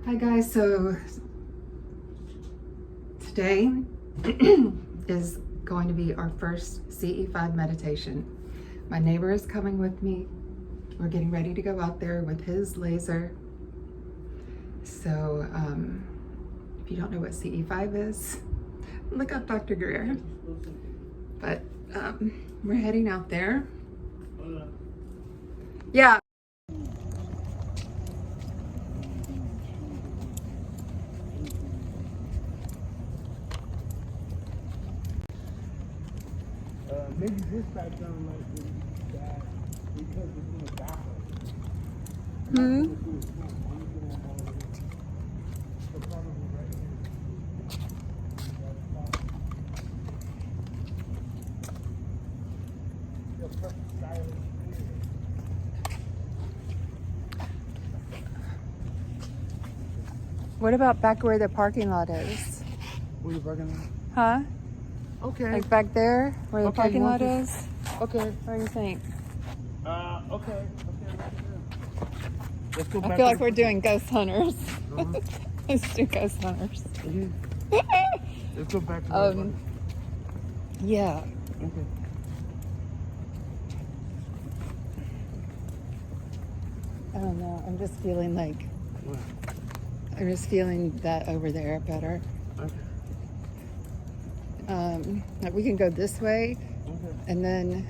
Hi guys, so today is going to be our first CE5 meditation. My neighbor is coming with me. We're getting ready to go out there with his laser. So if you don't know what CE5 is, look up Dr. Greer. But we're heading out there. Yeah. Maybe this background might be bad because it's in the bathroom. So probably right here. You'll press the silence here. What about back where the parking lot is? Where you parking lot? Huh? Okay. Like back there where the Okay, parking you lot want is? Okay. What do you think? Okay. Let's go back. I feel like we're doing ghost hunters. Uh-huh. Let's do ghost hunters. Let's go back to Yeah. Okay. I don't know. I'm just feeling like, What? I'm just feeling that over there better. Okay. Like we can go this way Okay. and then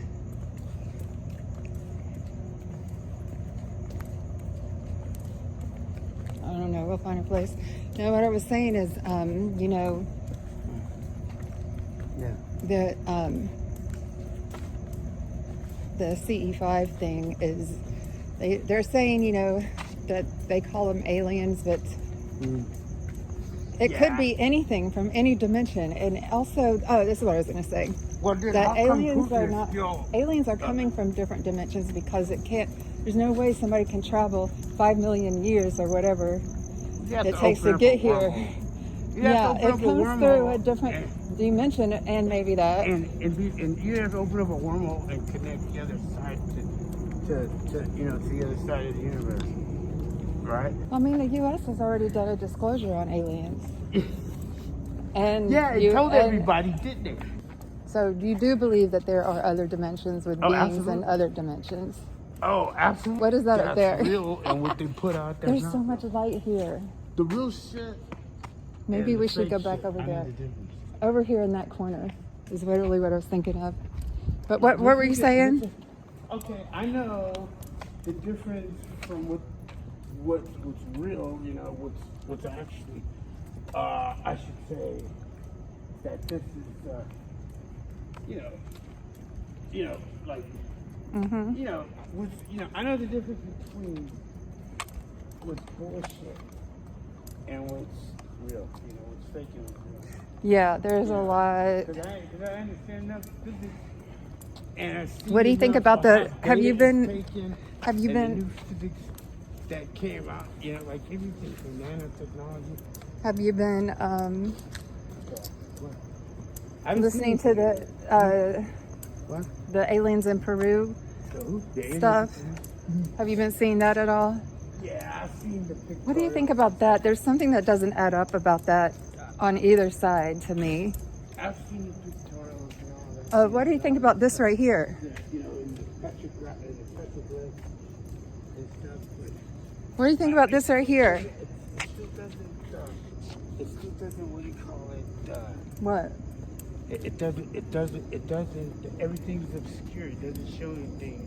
I don't know, we'll find a place. No, what I was saying is, you know, Yeah. the CE5 thing is, they're saying, you know, that they call them aliens, but it could be anything from any dimension. And also, oh, this is what I was going to say. Well, then That how come aliens are Putin not, still- aliens are coming from different dimensions because it can't, there's no way somebody can travel 5 million years or whatever it takes to get here. Yeah, it comes through a different dimension and maybe that. And you have to open up a wormhole and connect the other side to you know, to the other side of the universe. Right? I mean, the U.S. has already done a disclosure on aliens. And Yeah, it told everybody, didn't they? So you do believe that there are other dimensions with beings absolutely. and other dimensions? Oh, absolutely. What is that up there? That's real, and what they put out there. There's so much light here. The real shit. Maybe we should go back over there. Over here in that corner is literally what I was thinking of. But what were you saying? Okay, I know the difference from what's real, you know, what's actually, I should say that this is, you know, like, you know, I know the difference between what's bullshit and what's real, you know, what's fake and what's real. Yeah, there's a lot. Because I understand enough physics. And I see What do you think about the, have you been the new physics that came out, you know, like everything from nanotechnology. have you been What? listening to the aliens in Peru stuff? Have you been seeing that at all? Yeah, I've seen the picture. What do you think about that? There's something that doesn't add up about that on either side to me. I've seen the pictorials and all that. What do you think about this right here? Yeah, you know, in the petroglyphs and stuff. But What do you think about this right here? it still doesn't, what do you call it? What? It doesn't, everything's obscure. It doesn't show anything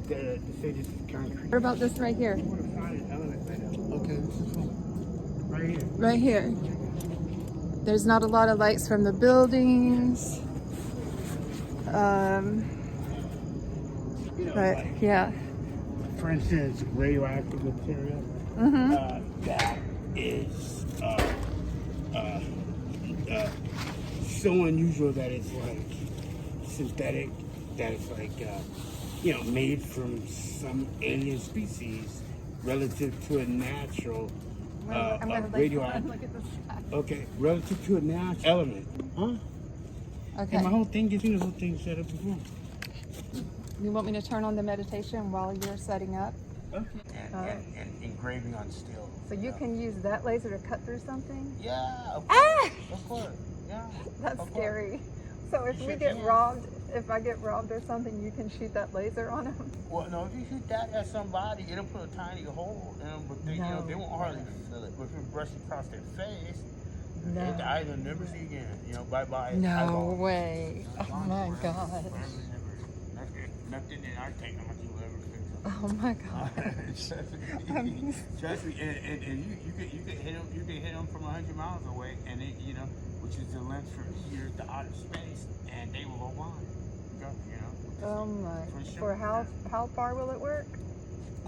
to say this is concrete. What about this right here? I want to find an element right now. Okay, this is one. Right here. Right here. There's not a lot of lights from the buildings. You know, But like, yeah. for instance, radioactive material. That is so unusual that it's like synthetic, that it's like you know, made from some alien species relative to a natural radioactive. Look at this guy. Okay, relative to a natural element. Huh? Okay. And my whole thing, this whole thing set up before. You want me to turn on the meditation while you're setting up? and engraving on steel. So you can use that laser to cut through something? Yeah, of course. Of course. Yeah. That's scary. So if we get robbed, if I get robbed or something, you can shoot that laser on them? Well, no, if you shoot that at somebody, it'll put a tiny hole in them, but they, you know, they won't hardly feel it. But if you brush across their face, the eyes will never see again. You know, bye-bye. No way. Oh my God. Nothing in our technology will ever fix it. Oh my God. Trust me, and you can hit them. You can hit them from 100 miles away, and it, you know, which is the length from here to outer space, and they will go blind. You know. Oh my. For sure. For how far will it work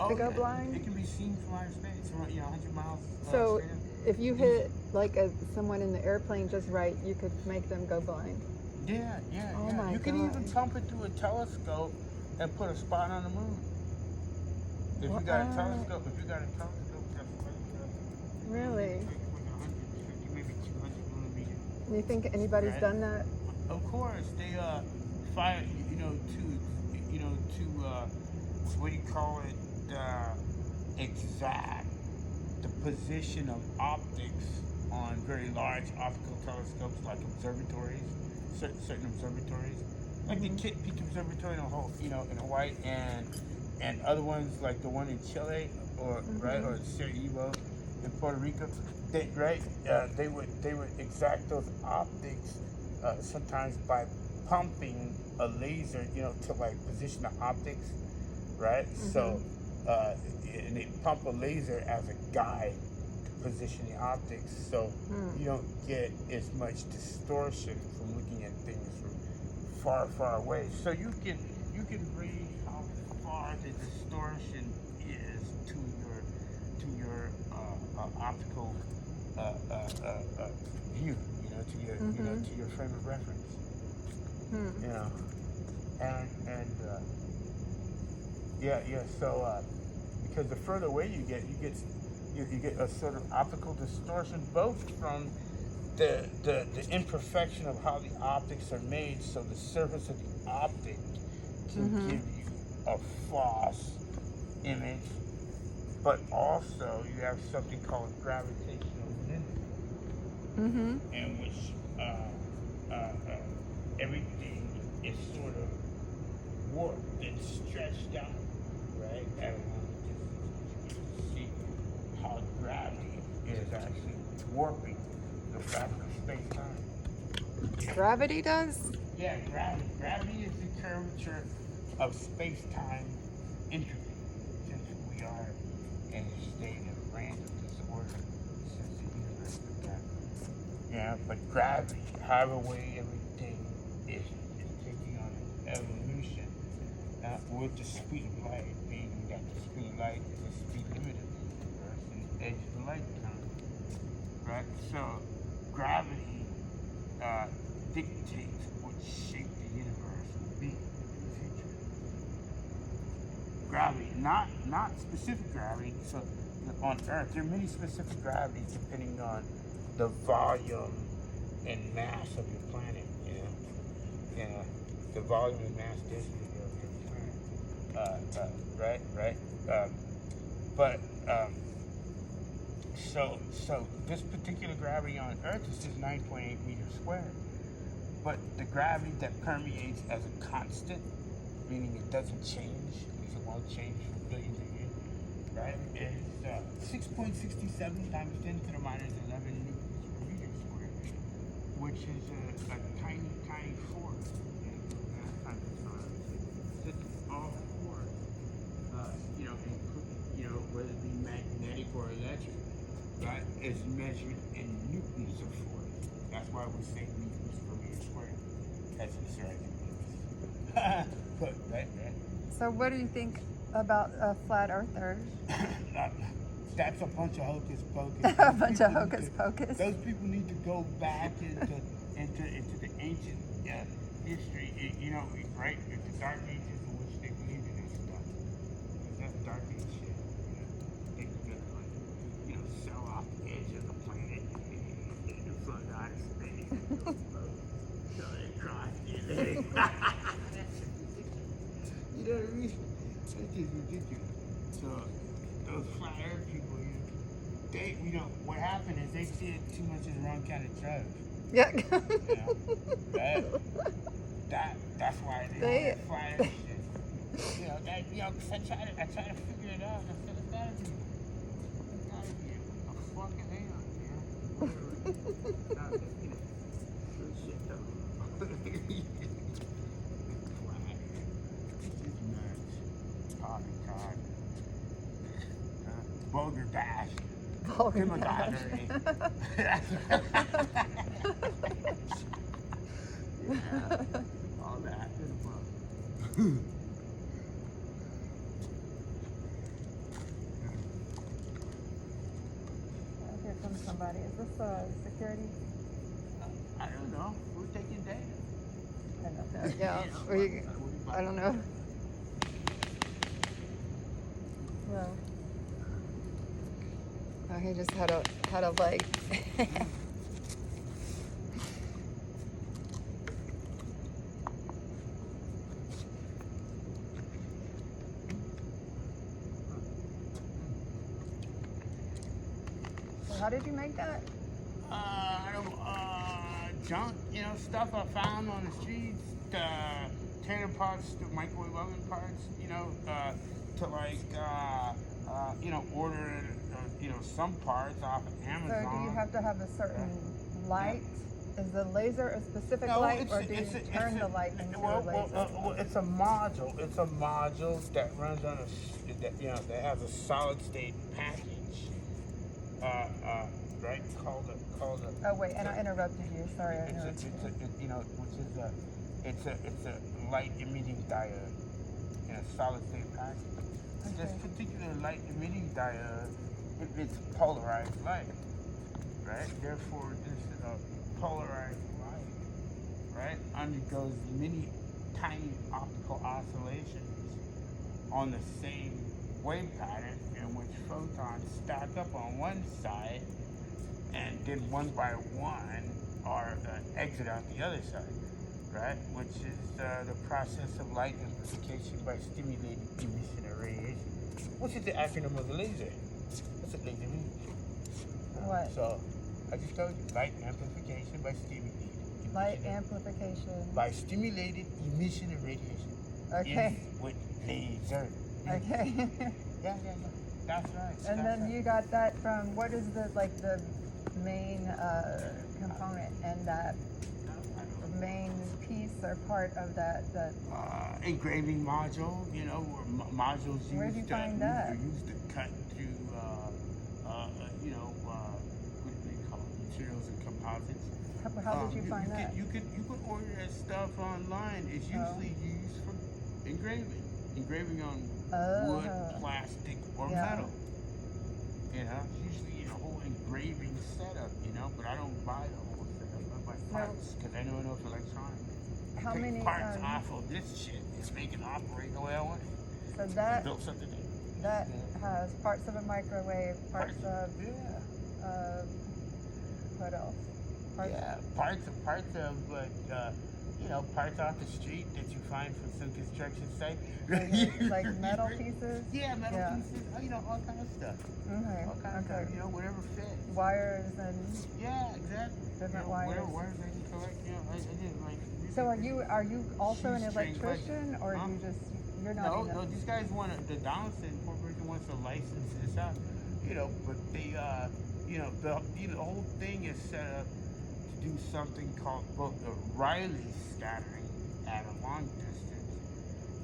to go blind? It can be seen from outer space, you know, 100 miles. So if you hit like someone in the airplane just right, you could make them go blind. Yeah. Oh my You can God. even pump it through a telescope and put a spot on the moon. If you got a telescope, Really? Like 150, maybe 200 millimeters. You think anybody's done that? Of course, they fire, what do you call it? Exact the position of optics on very large optical telescopes, like observatories, certain observatories, like the Kitt Peak Observatory in Hawaii, and other ones like the one in Chile, or or CE5 in Puerto Rico. They would exact those optics sometimes by pumping a laser, to like position the optics, right? So, and they pump a laser as a guide to position the optics, so you don't get as much distortion from looking at things from far away. So you can read how far the distortion is to your optical view, to your frame of reference. So because the further away you get a sort of optical distortion, both from the imperfection of how the optics are made, so the surface of the optic can give you a false image, but also you have something called gravitational lensing, in which everything is sort of warped and stretched out, right? At a long distance. You can see how gravity is actually warping the fabric of space-time. Gravity does? Yeah, gravity is the curvature of space-time entropy, since we are in a state of random disorder since the universe began. Yeah, but gravity, however way everything is taking on an evolution with the speed of light, meaning that the speed of light is the speed limit of the universe and the edge of the light time, right? So gravity dictates what shape the universe will be in the future. Gravity, not specific gravity. So on Earth, there are many specific gravities depending on the volume and mass of your planet. The volume and mass density of your planet. Right. So this particular gravity on Earth is just 9.8 meters squared. But the gravity that permeates as a constant, meaning it doesn't change, because it won't change for billions of years, right, is 6.67 times 10 to the minus 11 newtons per meter squared, which is a tiny force. Just all force, including, whether it be magnetic or electric, right, is measured in newtons of force. That's why we say newtons per meter squared. That's absurd. Right. So what do you think about flat earthers? That's a bunch of hocus pocus. A bunch of hocus pocus. Those people need to go back into the ancient history, right? It's the dark ages in which they believed in this stuff. That's dark age shit. They could just sell off the edge of the planet and float out of space. So they cross it. You know what I mean? That's just ridiculous. So what happened is they see it too much as the wrong kind of drug. Yeah. You know, that's why they fire and shit. You know, cause I try to figure it out. I said, it's gotta be a fucking hell, you know? Nah, you know, good shit though. It's nuts. Poppycock. Vulgar bash. Vulgar bash. Yeah, all that. Here comes somebody. Is this security? I don't know. We're taking data. I don't know. Yeah. I don't know. Well. Oh, he just had a light. So how did you make that? Junk, stuff I found on the streets, tater pots, the microwave oven parts, to order, some parts off of Amazon. So do you have to have a certain light? Is the laser a specific light, or do you turn the light into a laser? It's a module. It's a module that runs on that has a solid state package. Right? Called a. Oh wait, and I interrupted you. Sorry, I interrupted you. It's a light emitting diode in a solid state package. Okay. This particular light emitting diode emits polarized light, right? Therefore, this polarized light, right, undergoes many tiny optical oscillations on the same wave pattern in which photons stack up on one side and then one by one are exit out the other side, right? Which is the process of light amplification by stimulated emission of radiation, which is the acronym of the laser. That's what laser means. What? So, I just told you, light amplification by stimulated. Light amplification. By stimulated emission of radiation. Okay. With laser. Okay. Yeah. That's right. And then you got that from, what is the main component and that main piece or part of that? Engraving module, where modules used Where did you find that? Are used to cut through, what do they call it? Materials and composites. How did you find that? You could order that stuff online. It's usually used for engraving on wood, plastic, or metal. Usually a whole engraving setup, but I don't buy the whole setup. I buy parts because I know enough electronics. How many parts off of this shit and make it operate the way I want it. So that built something that has parts of a microwave, parts of what else? Parts of parts off the street that you find from some construction site. Like metal pieces? Yeah, metal pieces. All kind of stuff. Okay. All kind of stuff, whatever fits. Wires and exactly. Different wires. Whatever wires I can collect, I did like. So are you also an electrician, or you're not? No, these guys the Donaldson Corporation wants to license this out, but they, the whole thing is set up to do something called both the Rayleigh scattering at a long distance,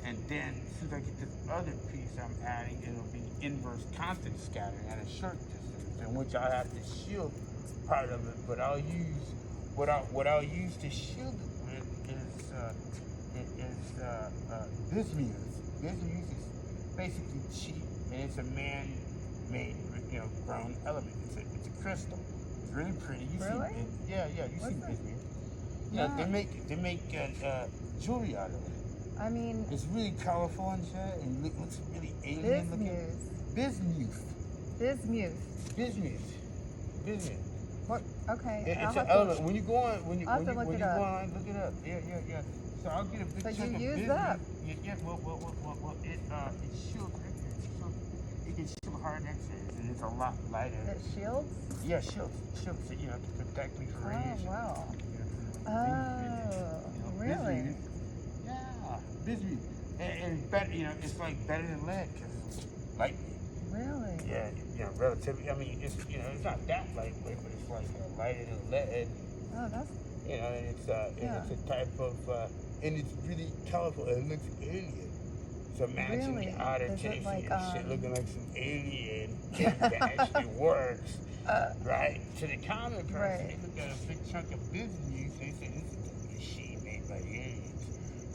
and then as soon as I get this other piece I'm adding, it'll be inverse constant scattering at a short distance, in which I have to shield part of it, but I'll use what I'll use to shield it with is bismuth. Bismuth is basically cheap, and it's a man-made, grown element. It's a crystal. It's really pretty. You really? See, you see bismuth. Yeah, they make jewelry out of it. I mean, it's really colorful and shit, and it looks really alien looking. Bismuth. What? Okay. It's an element. When you go on, look it up. Yeah. So I'll get a big chunk of bismuth. So you use that? Yeah. Well, it shields everything. It can shield hard X-rays, and it's a lot lighter. It shields? Yeah, shields it, to protect me from radiation. Oh, wow. Really? Really? Yeah, busy. And it's better, it's like better than lead because it's light. Really? Yeah, relatively. I mean, it's not that lightweight, but it's like lighter than lead. Oh, that's. And it's it's a type of and it's really colorful. It looks alien. So imagine Really? you're out there Is it chasing like, your shit looking like some alien that actually works, right? To the common person, Right. they look at a big chunk of business, they say this is a machine made by aliens,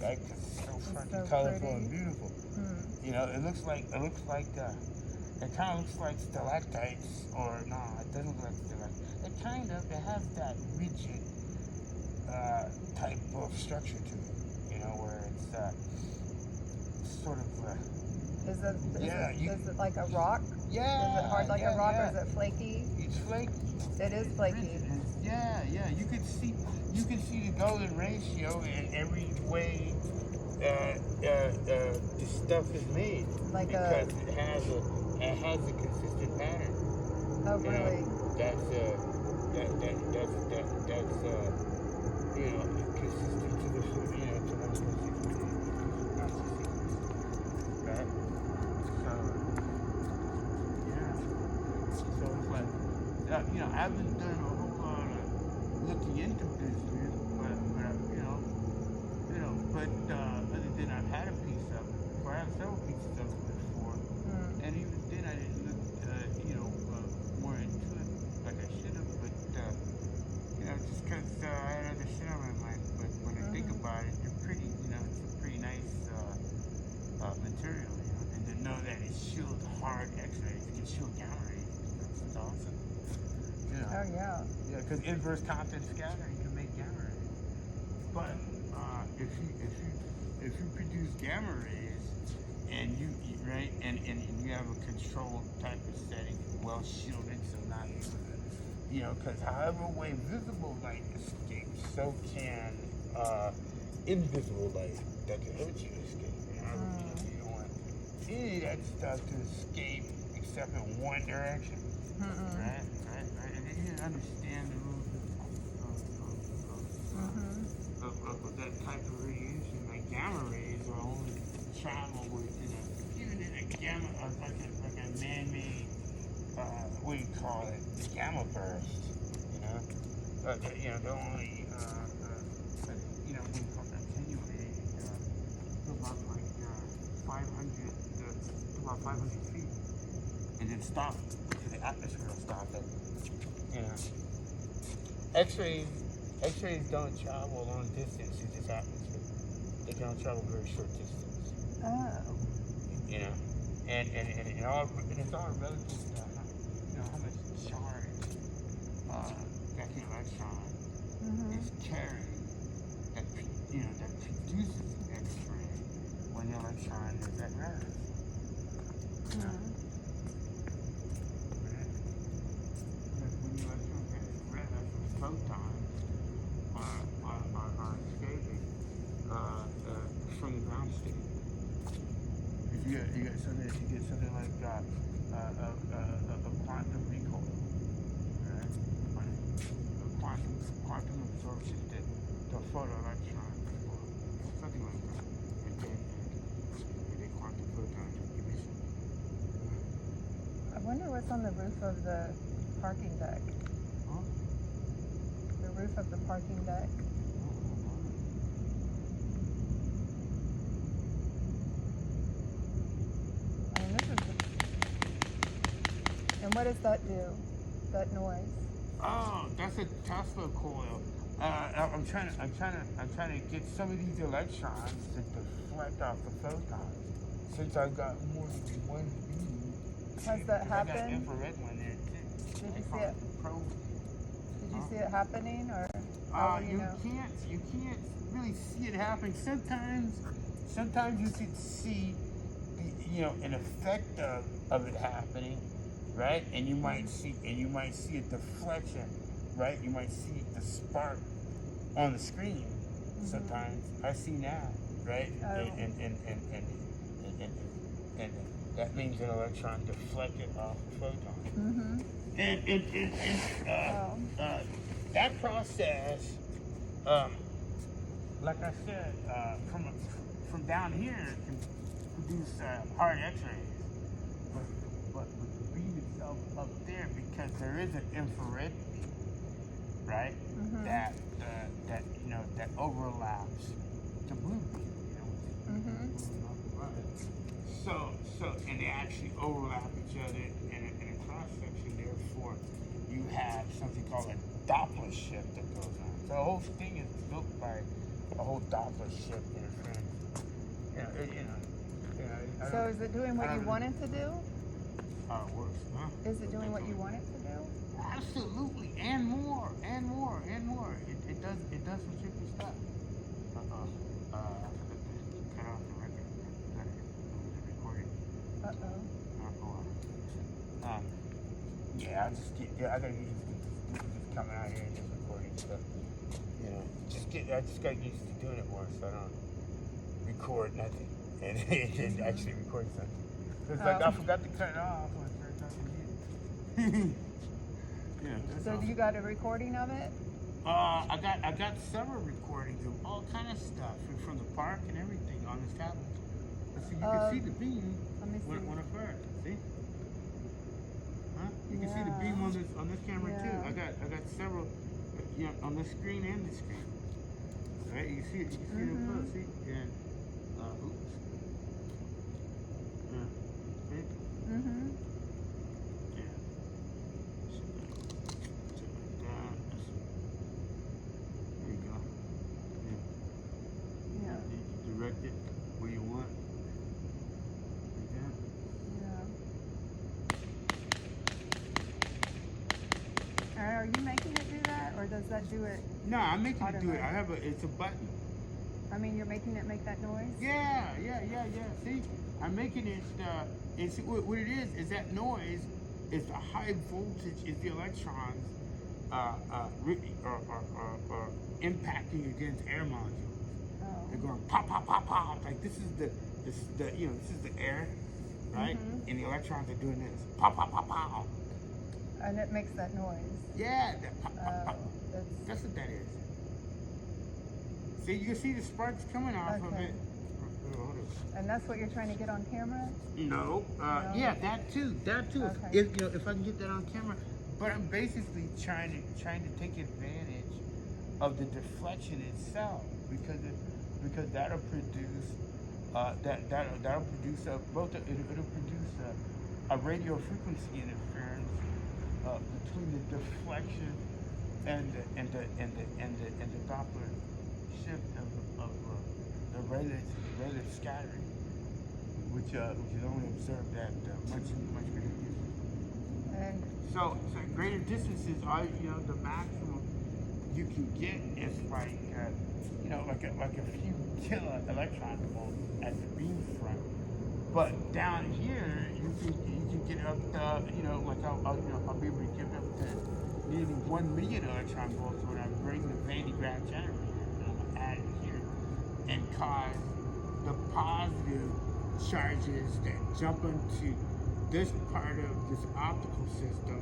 right? Because it's so fucking colorful and beautiful. It looks like it kind of looks like stalactites, or no, it doesn't look like stalactites. It has that rigid type of structure to it, where it's sort of. Is it like a rock? Yeah. Is it hard like a rock, or is it flaky? It's flaky. It is flaky. Yeah. You can see the golden ratio in every way the stuff is made. Like because it has a consistent pattern. Oh, really? That's consistent to the to 1.6 right? So it's like, I haven't done a whole lot of looking into business, but other than I've had a piece of it, or I have several pieces of it before, and even then I didn't look, more into it like I should have, but just because I had other shit on my mind. But when I think about it, they're pretty, it's a pretty nice material, and to know that it shields hard X-rays, it can shield gamma rays, that's awesome. Oh, yeah. Yeah, because inverse content scattering can make gamma rays. But if you produce gamma rays and you have a controlled type of setting, well shielded, so not because however way visible light escapes, so can invisible light that can hurt you escape. You don't want any of that stuff to escape except in one direction. Right. And then you understand the rules of that type of radiation. Like gamma rays are only travel with, even in a gamma, like a man-made, what do you call it, the gamma burst, but they're only, we call attenuated, about like 500 feet, and then stop. The atmosphere will stop it. X-rays don't travel long distance in this atmosphere. They can only travel very short distance. Oh. And it's all relative to how much charge that the electron is carrying that produces the X-ray when the electron is at rest. Photons are escaping from the ground state. If you get something like a quantum recoil, right? A quantum absorption to a photoelectron, or something like that. And quantum photon emission. I wonder what's on the roof of the parking deck. The roof of the parking deck. And what does that do? That noise? Oh, that's a Tesla coil. I'm trying to get some of these electrons to deflect off the photons. Since I've got more than one beam. Has that happened? I got an infrared one there too. Did you see it? Did you see it happening, or? You can't really see it happening. Sometimes you can see an effect of it happening, right? And you might see a deflection, right? You might see the spark on the screen. Sometimes I see now, right? Oh. And that means an electron deflected off a photon. Mm-hmm. That process, like I said, from down here can produce hard X-rays, but the beam itself up there, because there is an infrared beam, right? Mm-hmm. That overlaps the blue beam. Mm-hmm. So, and they actually overlap each other in a cross section. Therefore, you have something called a Doppler shift that goes on. So the whole thing is built by a whole Doppler shift interference. So is it doing what you want it to do? It works, huh? Is it doing what you want it to do? Absolutely, and more, and more, and more. It does some tricky stuff. I forgot to cut off the record. The recording. Yeah, I gotta get used to just coming out here and just recording stuff. I just got used to doing it more, so I don't record nothing and actually record something. Because I forgot to cut it off when I started talking to you. So awesome. you got a recording of it? I got several recordings of all kind of stuff from the park and everything on this tablet. So you can see the beam when I fire. See? Huh? You can see the beam on this camera too. I got several, on the screen and the screen. Right? You can see it. You can see it up close. See? And oops. See? Mm-hmm. Yeah. There you go. Yeah. You can direct it where you want. Like that. Yeah. Are you making it do that, or does that do it? No, I'm making it do it. It's a button. I mean, you're making it make that noise? Yeah. See, I'm making it, what it is that noise is the high voltage, is the electrons impacting against air molecules. Oh. They're going pop, pop, pop, pop. Like this is the air, right? Mm-hmm. And the electrons are doing this. Pop, pop, pop, pop. And it makes that noise. Yeah, that pop, pop, pop. That's what that is. See, you can see the sparks coming off of it. And that's what you're trying to get on camera? No. Yeah, that too. Okay. If I can get that on camera. But I'm basically trying to take advantage of the deflection itself, because that'll produce that'll produce a radio frequency interference between the deflection and the Doppler shift of the relative scattering, which is only observed at much greater distance. And so greater distances are the maximum you can get is like a few kilo electron volts at the beam front. But down here you can get up to I'll be able to get up to nearly 1 million electron volts when I bring the Van de Graaff generator and I'm gonna add it here and cause the positive charges that jump into this part of this optical system,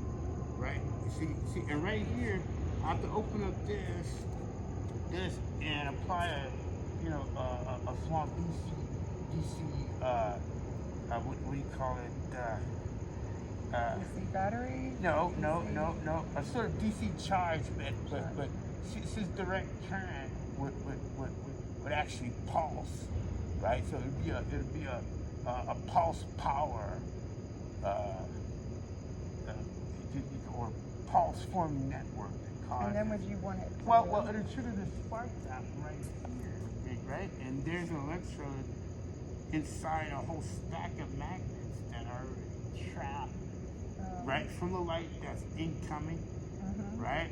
right? See, and right here, I have to open up this, and apply a small DC, what do you call it? DC battery? No. A sort of DC charge, but since direct current would actually pulse, right? So it'd be a pulse power, or pulse forming network that causes. And then would you want it? Well, it'll trigger the spark gap right here, right? And there's an electrode inside a whole stack of magnets that are trapped, right, from the light that's incoming, right,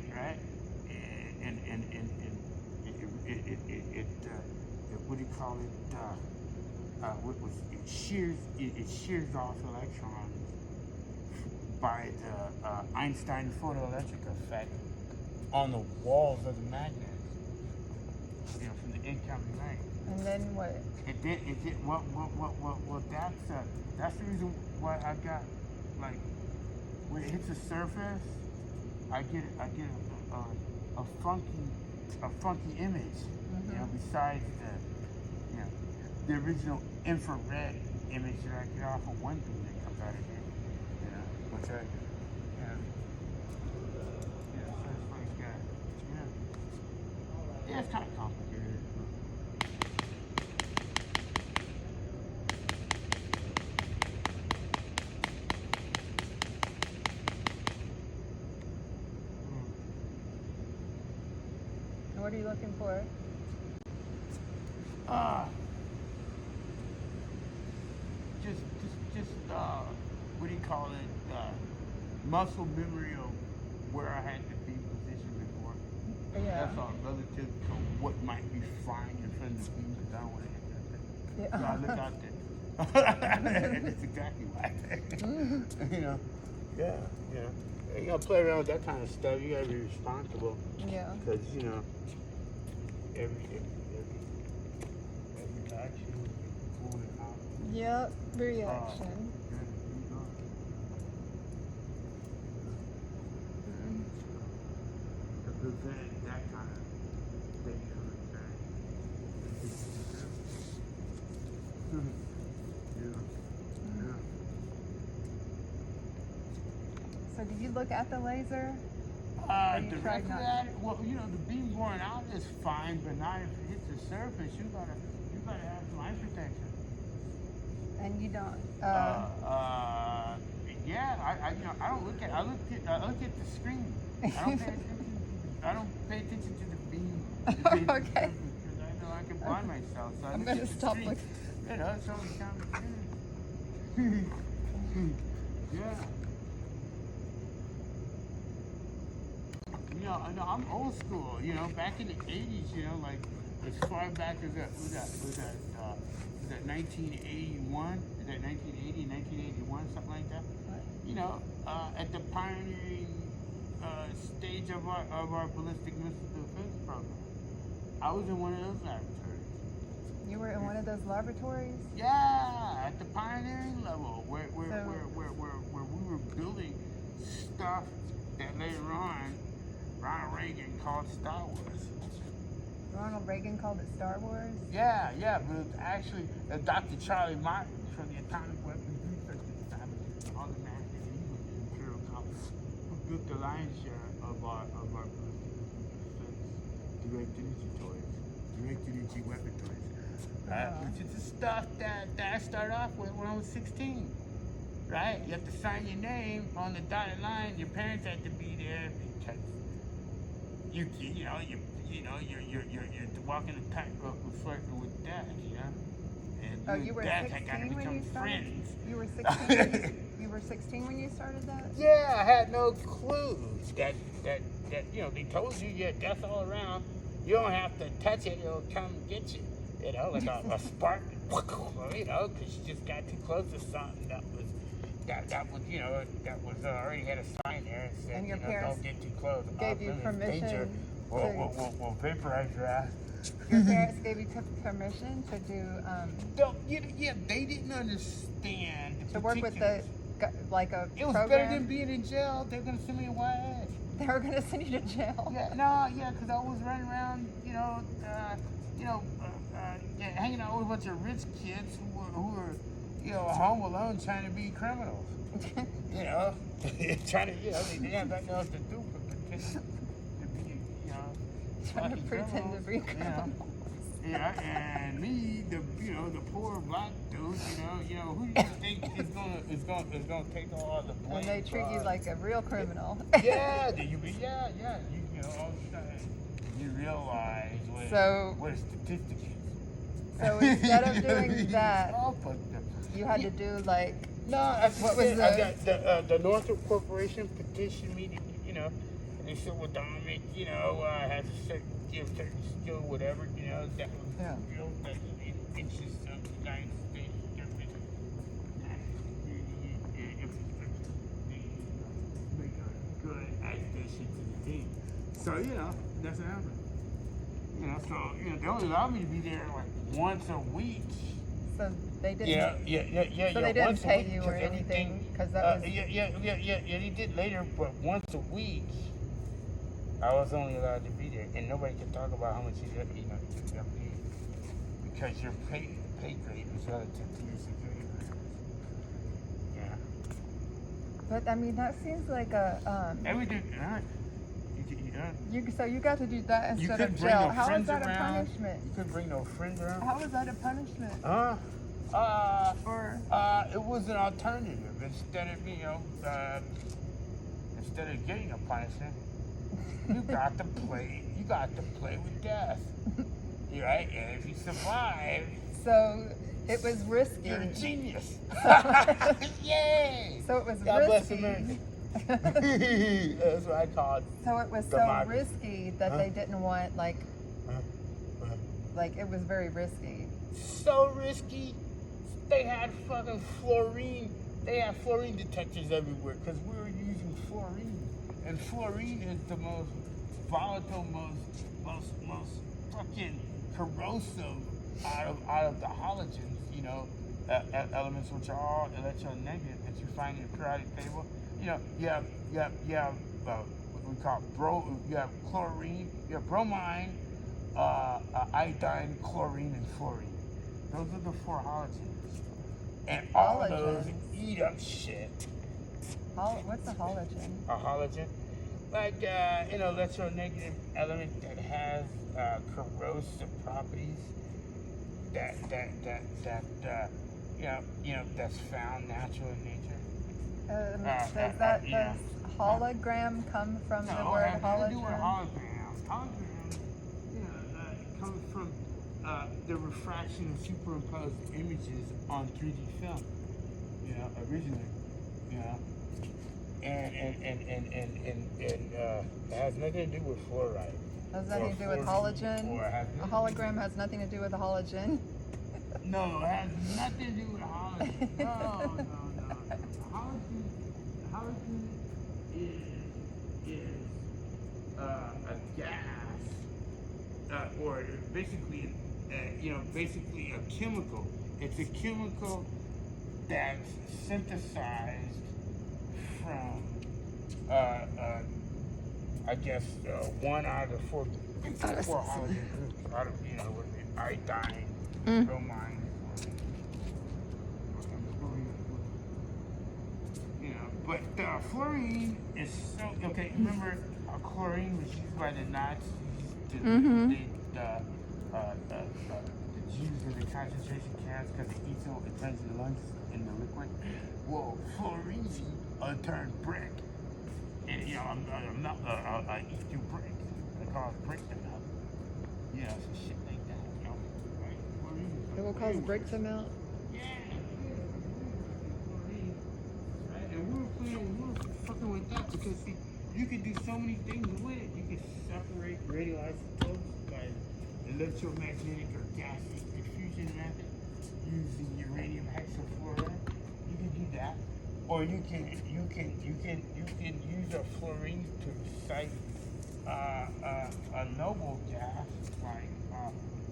and what do you call it? It shears off electrons by the Einstein photoelectric effect on the walls of the magnets, from the incoming light. And then what? Well, that's the reason why I got, like, when it hits the surface, I get a funky image, you know, besides the original infrared image that I get off of one beam that comes out of it, you know, which so it's like, it's kind of complicated. What are you looking for? Just what do you call it? Muscle memory of where I had to be positioned before. Yeah. That's all relative to what might be flying in front of the beam, because I don't want to hit that thing. Yeah. So I look out there. And that's exactly why. You know. Yeah. You gotta play around with that kind of stuff. You gotta be responsible. Yeah. Because, you know, every action, pull it out. Yep, reaction. That kind of thing comes back. So did you look at the laser? Directly at it, well, you know, the beam going out is fine, but not if it hits the surface. You gotta have some eye protection. And you don't. Yeah, I don't look at. I look at the screen. I don't pay attention to the beam. Okay. Because I know I can blind myself. So I'm gonna stop looking. You know, it's always kind of yeah. You know, I'm old school. You know, back in the '80s. You know, like as far back as was that 1981? Is that 1980, 1981, something like that? What? You know, at the pioneering stage of our ballistic missile defense program, I was in one of those laboratories. You were in one of those laboratories? Yeah, at the pioneering level, where we were building stuff that later on Ronald Reagan called Star Wars. Ronald Reagan called it Star Wars? Yeah, but it was actually Dr. Charlie Martin from the Atomic Weapons Research Establishment, all the master evil Imperial Complex, who built the lion's share of our ballistic defense direct energy weapon toys. Which is the stuff that I started off with when I was 16. Right? You have to sign your name on the dotted line. Your parents had to be there because you're walking a tightrope with flirting with dad, you know. And you were dad 16 got to when become you started? friends. You were 16. You were 16 when you started that? Yeah, I had no clue that you know, they told you you had death all around. You don't have to touch it; it'll come get you. You know, like a spark. You know, because you just got too close to something that was already had a sign there and said, And your you know, parents don't get too close. gave you permission. We'll vaporize your ass. Your parents gave you permission to do. They didn't understand To work with the like a It was program. better than being in jail. They're gonna send me a YA. They were going to send you to jail. Because I was running around, hanging out with a bunch of rich kids who were home alone trying to be criminals. Trying to, they have nothing else to do but pretend to be, Trying to pretend to be criminals. And me, the poor black dude, who do you think is gonna take all the blame? And they treat you like a real criminal. You all of a sudden you realize what a statistic is. So instead of doing that, you had to do like what was the Northrop Corporation petitioned me to, and they said, well, Dominic, has a certain skill, whatever, that was that inches of the United States government make a good addition to the team. So, that's what happened. You know, so they only allowed me to be there like once a week. So they didn't. Yeah. So they didn't pay you or anything because that was. Yeah. They did later, but once a week, I was only allowed to be there, and nobody could talk about how much you got paid because your pay grade was relative to your security clearance. Yeah. But I mean, that seems like a everything. So you got to do that instead of jail. How is that a punishment? You couldn't bring no friends around. How is that a punishment? It was an alternative instead of instead of getting a punishment. You got to play with death. Right? And if you survive, so it was risky. You're a genius. Yay! So it was God bless risky. America. That's what I call it. So it was so risky that they didn't want like it was very risky. So risky. They had fucking fluorine. They had fluorine detectors everywhere because we were using fluorine, and fluorine is the most volatile, most fucking corrosive out of the halogens. Elements which are all electronegative that you find in the periodic table. You have what we call you have chlorine, you have bromine, iodine, chlorine, and fluorine. Those are the 4 halogens. And all those eat up shit. What's a halogen? A halogen? Like an electronegative element that has corrosive properties that's found natural in nature. Does hologram come from the word halogen? Hologram, comes from the refraction of superimposed images on 3D film. Originally. And it has nothing to do with fluoride. Has nothing to do with halogen? A hologram has nothing to do with a halogen. No, it has nothing to do with a halogen. No. Halogen is a gas, or basically a chemical. It's a chemical that's synthesized from, one out of the four halogen groups. Out of iodine, bromine. But fluorine is so okay. Remember how chlorine was used by the Nazis to the Jews in the concentration camps because it eats it turns the lungs into liquid. Well, fluorine turned brick, and I eat you brick. They call it brick them out. So shit like that. Right? It will cause brick them out. And we were fucking with that because you could do so many things with it. You could separate radioisotopes by electromagnetic or gas diffusion method using uranium hexafluoride. You can do that, or you can use a fluorine to excite a noble gas like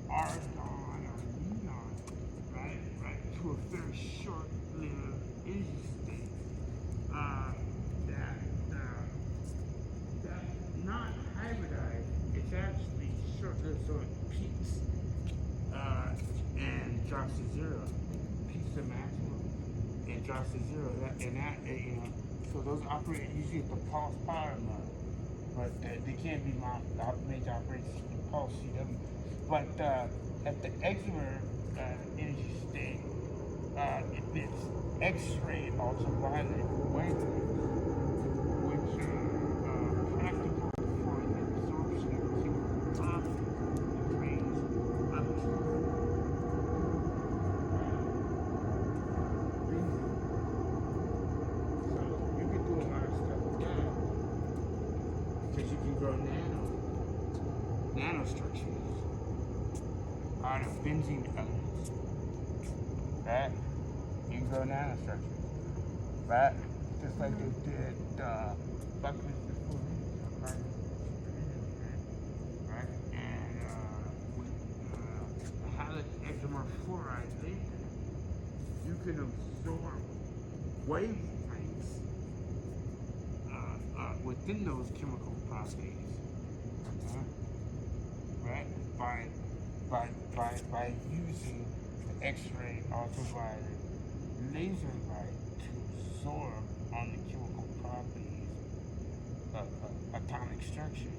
argon or neon, right, to a very short-lived energy state. That's not hybridized. It's actually short-lived, so it peaks and drops to zero. Peaks to maximum and drops to zero. So those operate usually at the pulse power mode, but they can't be major operations in pulse CW. But at the excimer energy state, it emits X-ray ultraviolet wavelengths, which are practical for the absorption of nuclear rays up to So you can do a lot of stuff with that because you can grow nanostructures out of benzene elements. Right? You can grow nanostructures, right? Just like they did buckwheat before, right? And before I landed, you can absorb wavelengths within those chemical properties, right? By using the X-ray ultraviolet laser light to absorb on the chemical properties of atomic structure,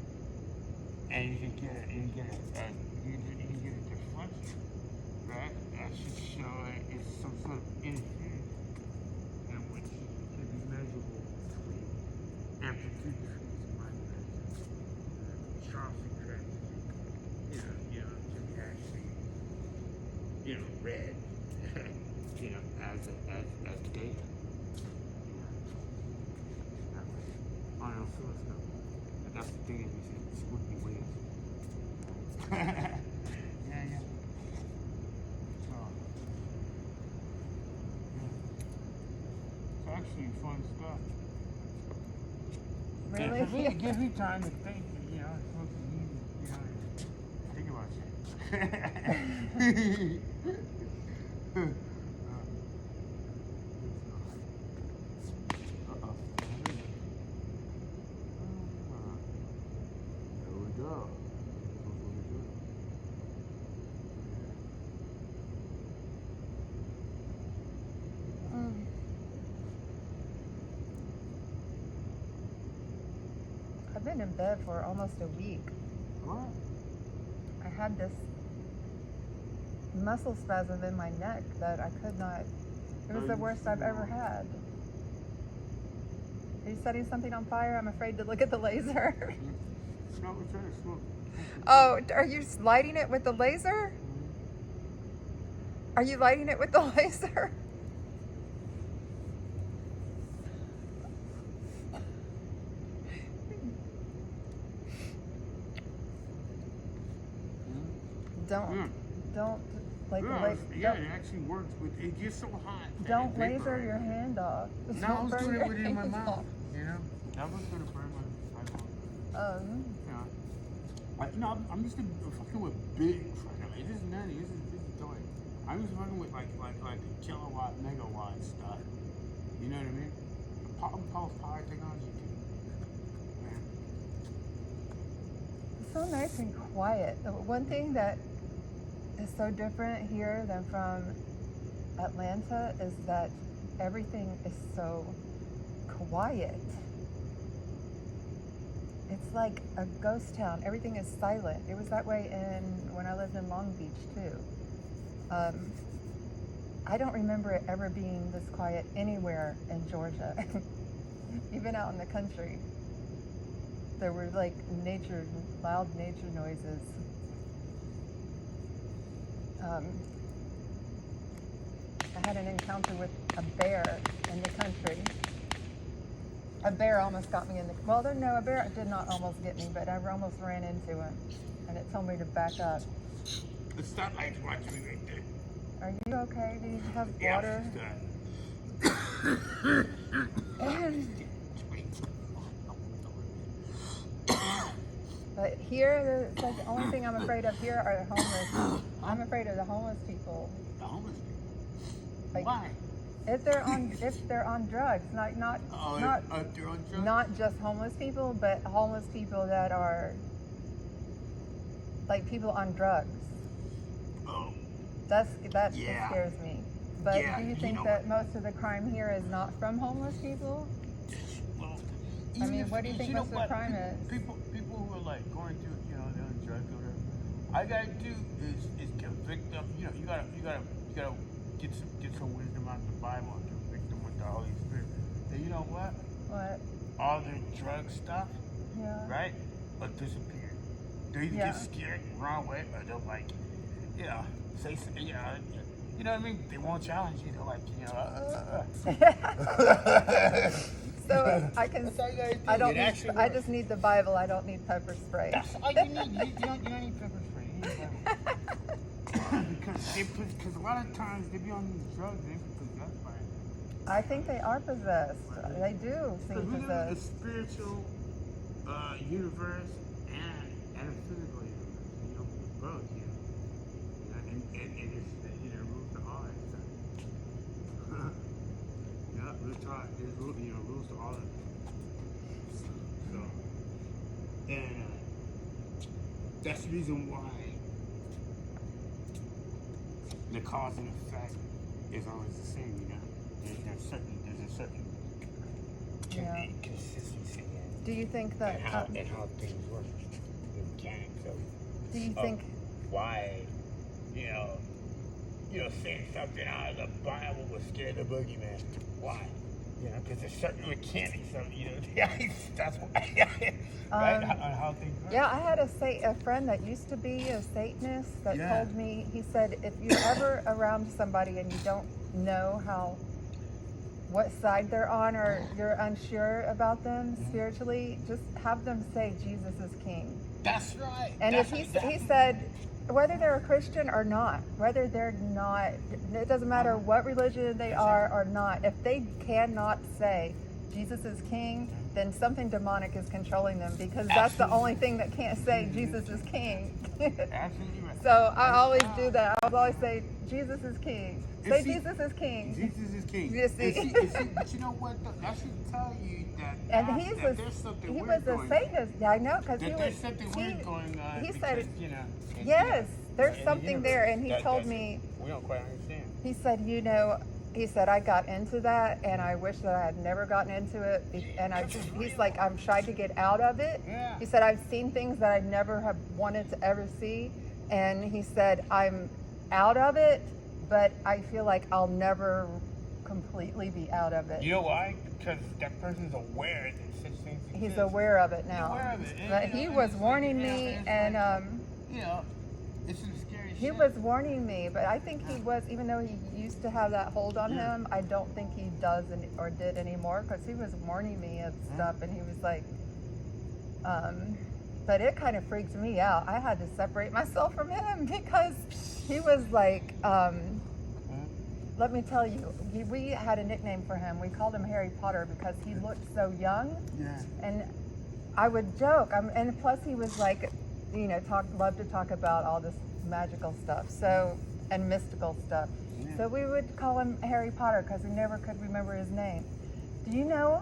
and you can get a deflection, right? That should show it's some sort of interference, and which can be measurable between amplitude difference and modulation, Charleston credit, to be actually, read, as data, that way, on an oscilloscope. But that's the thing, is it's squeaky wheels. Yeah. So, it's actually fun stuff. Really? It gives me time to think, it's supposed to be, think about shit. Uh-oh. There we go. I've been in bed for almost a week. What? I had this muscle spasm in my neck that I could not, it was the worst I've ever had. Are you setting something on fire? I'm afraid to look at the laser. No, we're trying to smoke. Oh, are you lighting it with the laser? Are you lighting it with the laser? Don't like yeah, it actually works. It gets so hot. Don't laser your hand off. No, I was doing it with it in my mouth. That was gonna burn my eyeball. No, I'm used to fucking with big fucking. This is nutty. This is toy. I'm just fucking with like the kilowatt, megawatt stuff. You know what I mean? The pulse power technology too. Man. It's so nice and quiet. The one thing that is so different here than from Atlanta is that everything is so quiet. It's like a ghost town. Everything is silent. It was that way when I lived in Long Beach too. I don't remember it ever being this quiet anywhere in Georgia. Even out in the country. There were like loud nature noises. I had an encounter with a bear in the country. A bear almost got me in the, a bear did not almost get me, but I almost ran into him, and it told me to back up. The spotlight's watching me right there. Are you okay? Do you have water? But here, it's like the only thing I'm afraid of here are the homeless. I'm afraid of the homeless people. The homeless people? Like, why? If they're on drugs, not they're on drugs? Not just homeless people, but homeless people that are like people on drugs. Oh. That scares me. But do you think that most of the crime here is not from homeless people? Well, I mean, what do you think most of the crime is? People who are like going through, they're on drugs or whatever. All you gotta do is convict them. You gotta get some wisdom out of the Bible and convict them with the Holy Spirit. And you know what? What? All their drug stuff, right? Will disappear. They either get scared and run away, or they'll say, you know what I mean? They won't challenge you. They're like, So I can. I just need the Bible. I don't need pepper spray. That's all you need. You don't need pepper spray. You need Bible. because a lot of times they be on these drugs. They be possessed by it. I think they are possessed. They do seem possessed. We live in a spiritual universe and a physical universe. Both. And it's rules to all of it. So, and that's the reason why the cause and effect is always the same. You know, there's a certain consistency in. Do you think that and how things work, the mechanics of. Do you think why, saying something out of the Bible would scare the boogeyman? Why? Because there's certain mechanics of, that's why, right? On how things work. Yeah, I had a friend that used to be a Satanist that told me, he said, if you're ever around somebody and you don't know what side they're on, or you're unsure about them spiritually, just have them say Jesus is King. That's right. And if he said, whether they're a Christian or not, whether they're not, it doesn't matter what religion they are or not, if they cannot say Jesus is King, then something demonic is controlling them, because that's the only thing that can't say Jesus is King. Absolutely right. So I always do that. I always say Jesus is King. Say Jesus is King. Jesus is King. You see? But you know what? That should tell you that, there's something he weird was a Satanist. Yeah, I know, because there's something weird going on. He because, said, yes, there's something there, and he told me. We don't quite understand. He said, he said, I got into that, and I wish that I had never gotten into it. And he's like, I'm trying to get out of it. Yeah. He said, I've seen things that I never have wanted to ever see. And he said, I'm out of it, but I feel like I'll never completely be out of it. You know why? Because that person's aware that such things exist. He's aware of it now. He's aware of it. But he was warning me, and it's some scary shit. he was warning me, but I think he was, even though he used to have that hold on him, I don't think he does or did anymore, because he was warning me of stuff, and he was like, but it kind of freaked me out. I had to separate myself from him, because he was like, let me tell you, we had a nickname for him. We called him Harry Potter because he looked so young. Yeah. And I would joke, and plus he was like, loved to talk about all this magical stuff, and mystical stuff. Yeah. So we would call him Harry Potter because we never could remember his name. Do you know?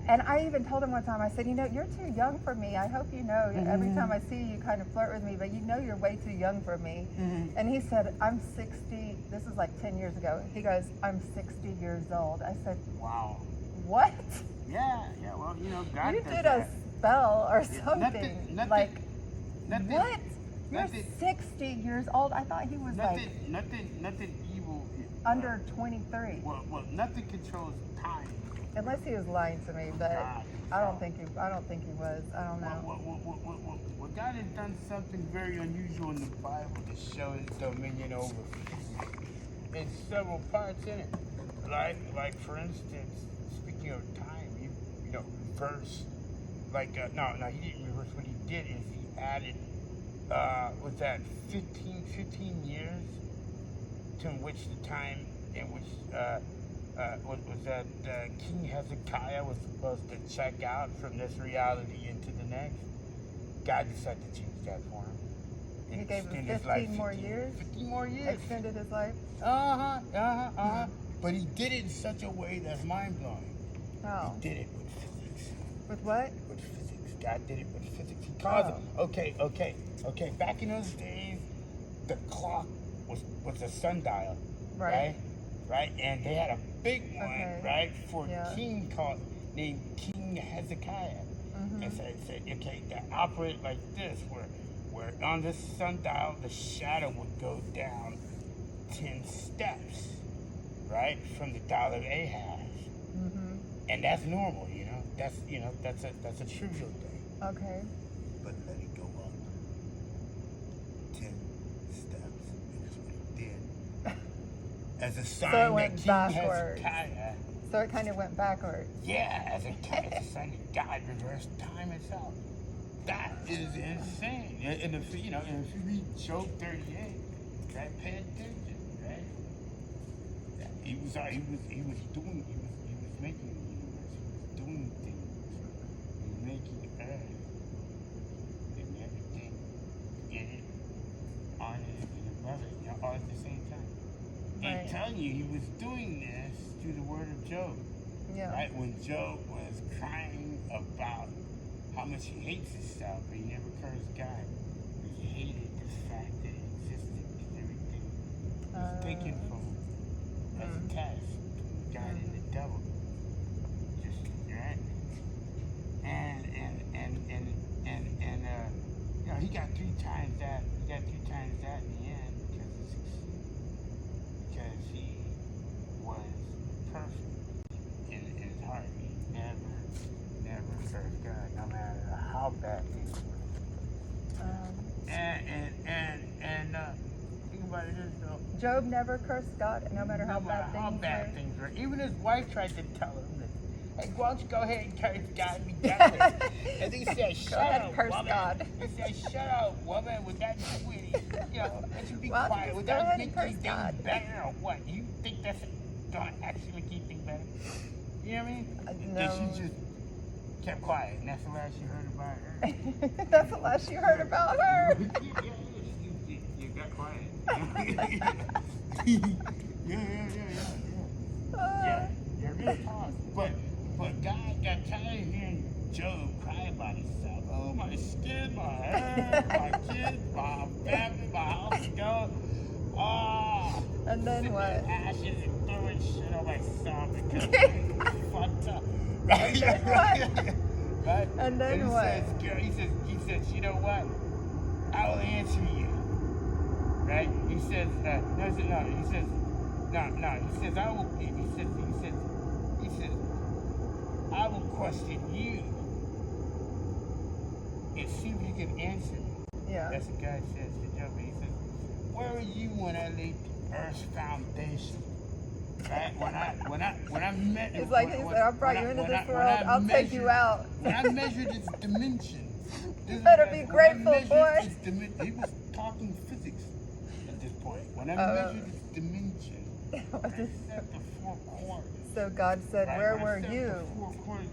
And I even told him one time, I said, you're too young for me. I hope you know. Every time I see you, you kind of flirt with me, but you're way too young for me. And he said, I'm 60. This is like 10 years ago. He goes, I'm 60 years old. I said, wow. What? Yeah. Well, God You does did that. a spell or something. Nothing, What? You're 60 years old? I thought he was nothing evil. Under 23. Well, nothing controls time. Unless he was lying to me, but I don't think he was. I don't know. Well, God has done something very unusual in the Bible to show his dominion over in several parts in it. Like for instance, speaking of time, reverse. No, he didn't reverse. What he did is he added, was that 15 years to which the time in which, was that King Hezekiah was supposed to check out from this reality into the next. God decided to change that for him. He gave him 15 more years? 15 more years. Extended his life? But he did it in such a way that's mind-blowing. Oh. He did it with physics. With what? With physics. God did it with physics. He caused it. Okay. Back in those days, the clock was a sundial. Right? And they had a big one, right, for king named King Hezekiah. And so it said, to operate like this, where on this sundial, the shadow would go down 10 steps, right, from the dial of Ahaz. And that's normal, that's a trivial thing. Okay. But let it go up 10 steps, and that's what he did. As a sign So it went that King backwards. Hezekiah. So it kind of went backwards. Yeah, as a sign that God reversed time itself. That is insane. And if you read Job 38, right, pay attention, right? He was making the universe. He was doing things. He was making earth and everything in it, on it, and above it, all at the same time. And telling you he was doing this to to the word of Job. Yeah. Right? When Job was crying about how much he hates himself, but he never cursed God. He hated the fact that he existed, because everything was taken from him as a test. God and the devil. Just, right? And you know, he got 3 times that. He got 3 times that in the end because he succeeded. Because he was perfect in his heart. He never served God, no matter how bad things were. Think about it this though. Job never cursed God, no matter how bad things were. Even his wife tried to tell him that, hey, why don't you go ahead and curse God and be done with it? And he said, shut up, curse woman. God. He said, shut up, woman, with that sweetie. You know, let you be Why don't you quiet. just Would go that ahead make and curse things God? better or what? You think that's going to actually make anything better? You know what I mean? No. And she just kept quiet, and that's the last you heard about her. That's the last you heard about her. You got quiet. Yeah, real talk. But God got tired of hearing Job cry about himself. Oh, my skin, my hair, my kids, my family, my house is gone. Oh. And then what? Ashes and throwing shit on myself because I'm fucked up. Right? And then what? Right? And then he what? He says, you know what? I will answer you. Right? He says, no. He says, I will question you and see if you can answer me. Yeah. That's what God says to Job. He says, where were you when I laid the earth's foundation? Right? When I met It's like he said, I brought you into this world, I'll take you out. When I measured its dimension, You better be grateful, boy. He was talking physics at this point. When I measured its dimension, I set the 4 corners. So God said, Right? where When I were set you? The 4 corners,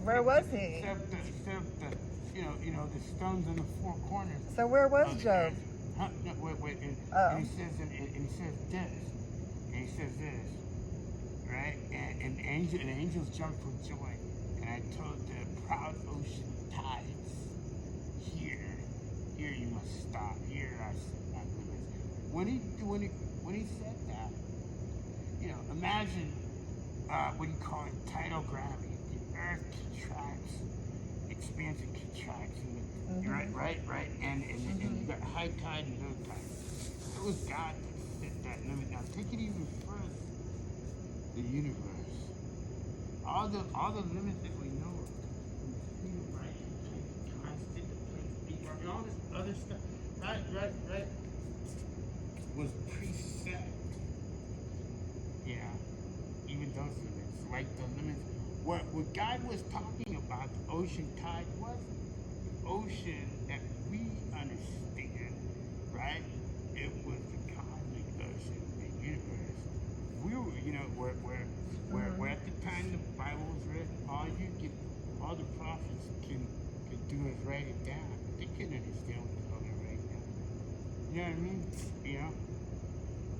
Where was he? Set the the stones on the 4 corners. So where was Job? Huh? No, wait. And he says this. And he says this. Right? And angels jumped for joy. And I told the proud ocean tides, here you must stop. Here I set my limits. When he said that, imagine what do you call it? Tidal gravity. The earth contracts, expands and contracts. Right. And you got high tide and low tide. It was God that set that limit. Now take it even further. The universe. All the limits that we know of. Right? Constant, all this other stuff. Right. Was preset. Yeah. Even those limits. Like the limits. What God was talking about, the ocean tide wasn't the ocean that we understand, right? It was the cosmic ocean, the universe. We were, where at the time the Bible was written, all the prophets could do is write it down. They couldn't understand what the hell they're writing down. You know what I mean?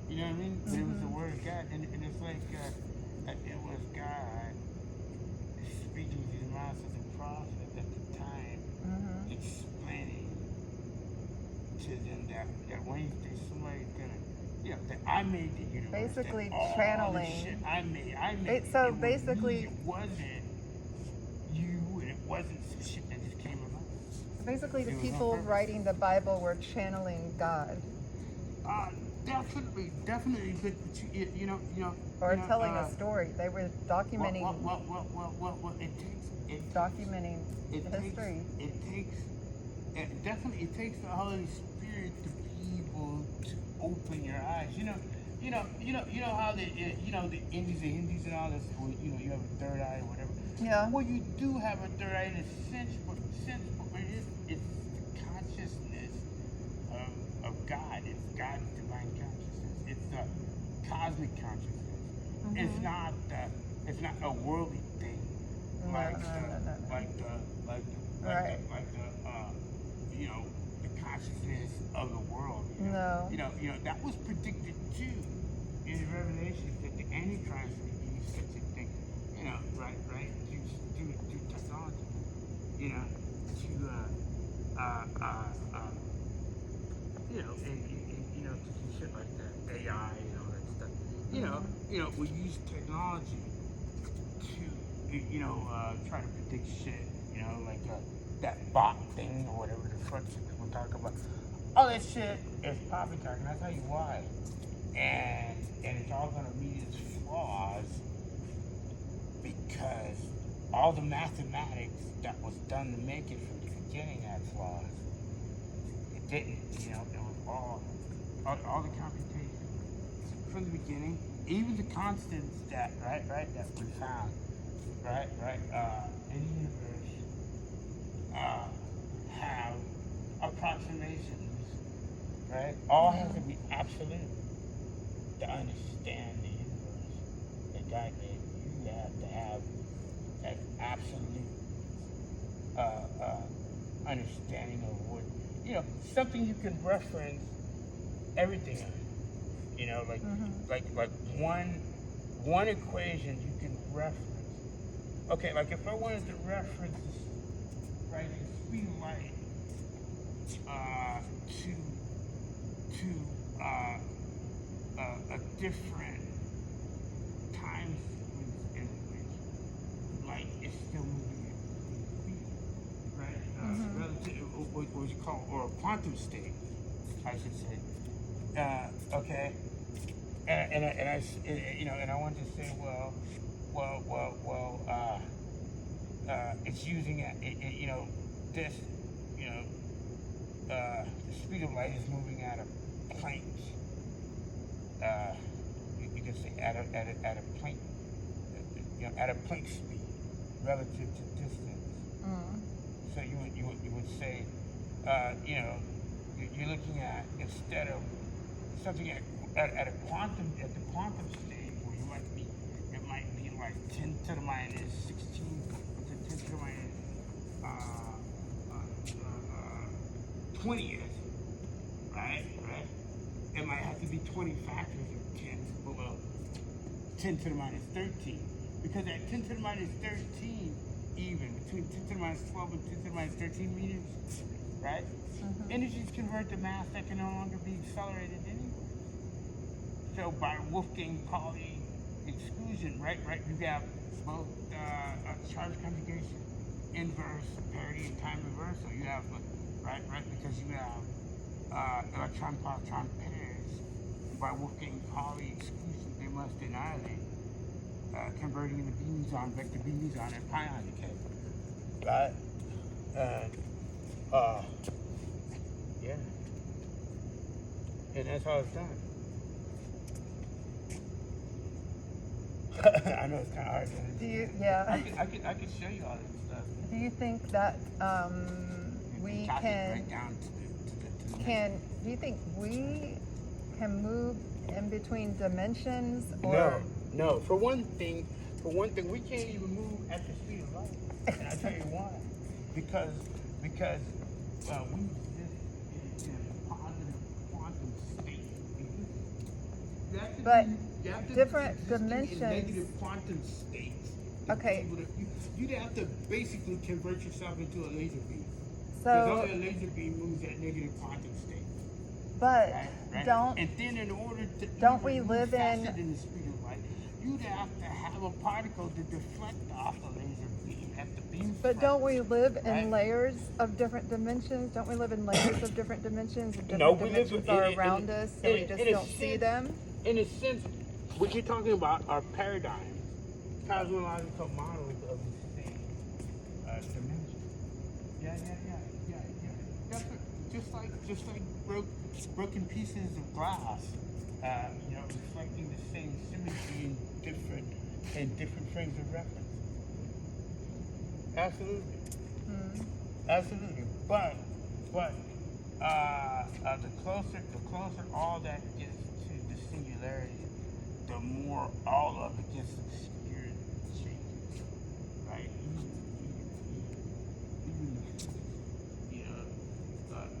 You know what I mean? But it was the word of God, and it's like it was God speaking to the mouth of the prophet at the time, explaining to them that when somebody's gonna, that I made the universe. Basically that channeling. All the shit I made. So it basically, it wasn't you, and it wasn't some shit that just came about. Basically, the people writing the Bible were channeling God. Definitely, but or telling a story. They were documenting. Documenting history. It takes the Holy Spirit to be able to open your eyes. You know how the Indies and Hindus and all this. You have a third eye or whatever. Yeah. Well, you do have a third eye in a sense, but it's the consciousness of God. It's God's divine consciousness. It's the cosmic consciousness. It's not a worldly thing. The consciousness of the world. No. That was predicted too in Revelation that the Antichrist would be use such a thing, right, do technology, and to do shit like that, AI and all that stuff. We use technology to, try to predict shit, like that bot thing or whatever the fuck people talk about. All that shit is poppycock, and I'll tell you why. And it's all gonna meet its flaws because all the mathematics that was done to make it from the beginning had flaws. It didn't, it was all the computation from the beginning, even the constants that that we found, in the universe, have approximations, right? All has to be absolute to understand the universe that God gave you. You have to have that absolute understanding of what, something you can reference everything on. Like one equation you can reference. Okay, like if I wanted to reference, right, the speed of light to a different time sequence in which light is still moving at speed, right? Relative, what you call, or a quantum state, I should say. Okay, and I want to say, it's using this, the speed of light is moving at a Planck. You can say at a Planck, at a Planck speed relative to distance. So you would say, you're looking at, instead of something at the quantum stage where it might be like 10 to the minus 16 to 10 to the minus 20th, right? It might have to be 20 factors of 10 below 10 to the minus 13, because at 10 to the minus 13, even between 10 to the minus 12 and 10 to the minus 13 meters, right? Energies convert to mass that can no longer be accelerated anyway. So by Wolfgang Pauli exclusion, right, you have both charge conjugation, inverse, parity, and time reversal. You have, right, because you have electron-positron pairs. By Wolfgang Pauli exclusion, they must annihilate, converting into B-meson, vector B-meson, and pion decay. Right? Yeah. And that's how it's done. I know it's kind of hard to understand. Do you, yeah. I could show you all this stuff. Do you think that we can, right down to the do you think we can move in between dimensions? Or? No. For one thing, we can't even move at the speed of light. And I'll tell you why. Because we exist in a positive quantum state. But you have to different be in dimensions. negative quantum states. Okay. You'd have to basically convert yourself into a laser beam. So because only a laser beam moves at negative quantum state. But right? don't. And then in order to don't we live faster than the speed of light, you'd have to have a particle to deflect off the laser beam at the beam. But don't we live in right? layers of different dimensions? Don't we live in layers of different dimensions? And different No, we dimensions live are around us, so we just don't see them. In a sense, what you're talking about are paradigms, cosmological models of the same dimension. Yeah. Just like broken pieces of glass, reflecting the same symmetry in different frames of reference. Absolutely. Absolutely. But the closer all that gets to the singularity, the more all of it gets obscured and changes, right?